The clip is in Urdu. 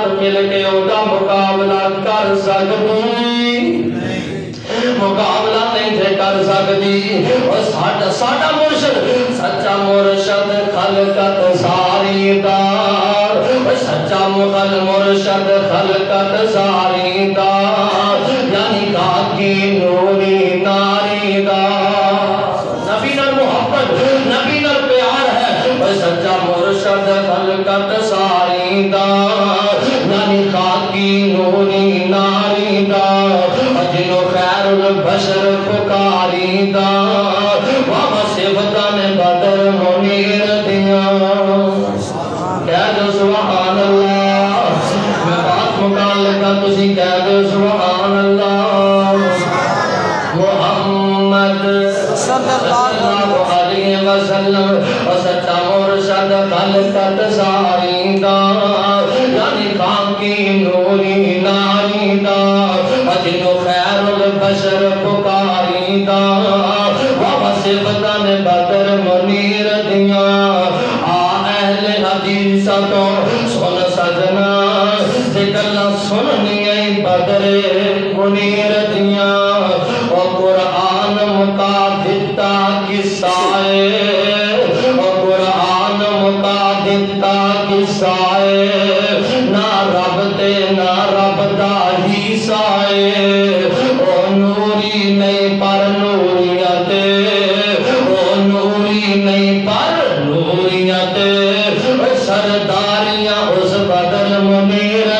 جماعت مل کے اودا مقابلہ کر سکتی مقابلہ نہیں تھے کر سکتی اور ساڑھا مرشد سچا مرشد خلقت ساری دار سچا مرشد خلقت ساری دار یعنی کاکی نوری ناری دار نبی نر محبت نبی نر پیار ہے سچا مرشد خلقت ساری دار یعنی کاکی نوری ناری دار جنو خیر البشر پکاری دار وہاں صفتان بدر منیر دیا کہہ دو سبحان اللہ میں بات متعلقہ تسی کہہ دو سبحان اللہ محمد صلی اللہ علیہ وسلم سچا مرشد خلقت ساری دار یعنی خاکی نوری ناری دار جنو خیر البشر پکاری دار وہاں صفتان بدر منیر دیا اہل حدیثہ تو سن سجنا ذکرنا سننی ای بدر منیر دیا و قرآن مقادتا کسائے و قرآن مقادتا کسائے نہ رب تے نہ رب دا ہی سائے او نوری نہیں پر نوریت او نوری نہیں پر نوریت سرداریاں اس بدر منیر